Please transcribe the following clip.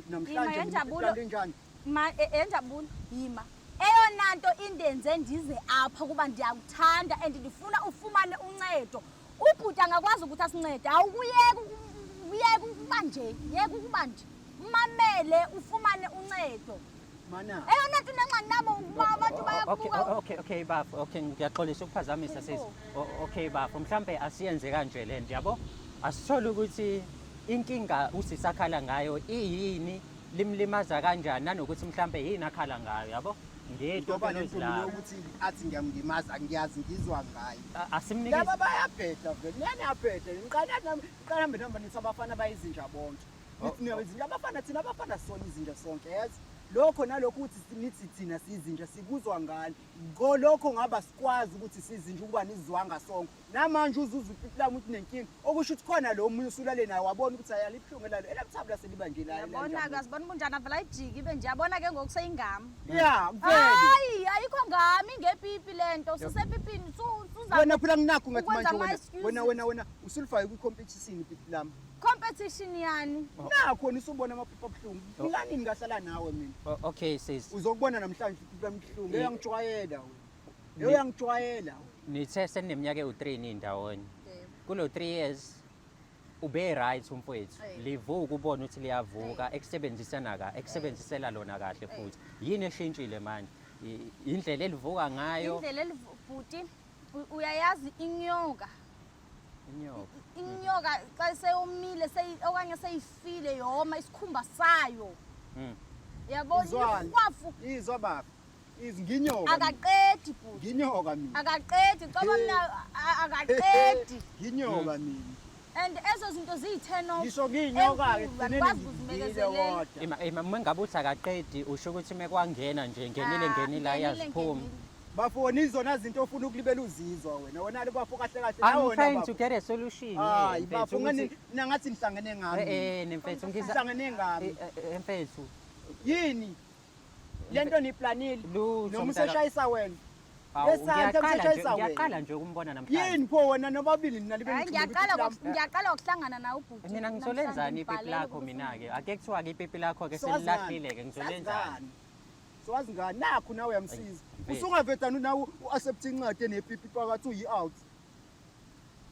namhlanje njani enjabulo yima eyona nto indenze ndize apha kuba ndiyakuthanda and ndifuna ufumane uncedo ubhuti angakwazi ukuthi asincede awuyeke ukuba nje yeke ukuba nje mamele ufumane uncedo mana eyona nto nencane nabo abantu bayakubuka okay bafo okay ngiyaxolisa ukuphazamisa sisi okay bafo mhlambe asiyenze kanje le nto yabo asithola ukuthi inkinga usisakhala ngayo iyini limlimaza kanjani nanokuthi mhlambe yini akhala ngayo yabo ngoba lento ukuthi athi ngiyamlimaza ngiyazi ngizwa ngayo asimnikeze laba bayabheda vele niyaphetha ngiqala namba nithi abafana bayizinja bonke nithi abafana thina abafana sona izinja sonke yazi lokho nalokho ukuthi nithi thina sizinja sikuzwa ngani ngolokho ngaba sikwazi ukuthi sizinja ukuba nizwanga sonke namanje uzuza uPitlami uthi nenkinga okusho ukuthi khona lo munye usulale naye wabona ukuthi ayaliphlungu lalo elabuthabula seliba nje la yabona kasibona bunjani vela ijiki benje yabona ke ngokuseyingami yeah vele hayi ayikho ngami ngepipi lento usepipini suza wena phela nginakho ngathi manje wena usulifake kwi-competition Pitlami competition yani nakho nisubona amaphupho abuhlungu ngani ngahlala nawe mina okay sis uzokubona namhlanje ubuhlungu uyangijwayela wena uyangijwayela nithe seneminyaka ewu3 nindawonye kulo 3 years ube right umfowethu livuka ubona ukuthi liyavuka ekusebenzisela lona kahle futhi yini eshintshile manje indlela elivuka ngayo indlela elivuti uyayazi inyoka xa seyomile okanye seyifile yoma isikhumba sayo yabona ikhwafu izwa baba nginyoka akaqedi bhuti nginyoka mina akaqedi ngoba mina akaqedi nginyoka mina and ezo zinto ziyi-10 ngisho nginyoka ke sinenezimekezeleni mengabe uthi akaqedi usho ukuthi mekwangena nje ngenile ayaziphuma bafoni izona zinto ofuna ukulibela uzizwa wena lo bafo kahle kahle I'm trying to get a solution hayi bafo mina ngathi nihlangene ngami mfethu ngihlangene ngami mfethu yini lento niplanile noma useshayisa wena ngiyaqala nje ukumbona namhlanje yini pho wena nobabili nina libe ngiyaqala ukuhlangana nawe ubhuti mina ngizolenzani ipipi lakho mina ke ake kuthiwa ke ipipi lakho ke selilahlile ke ngizolenzani sowazi ngani nakho nawe uyamsiza usungavedani nawe uaccept incwadi enepipi phakathi uyi-out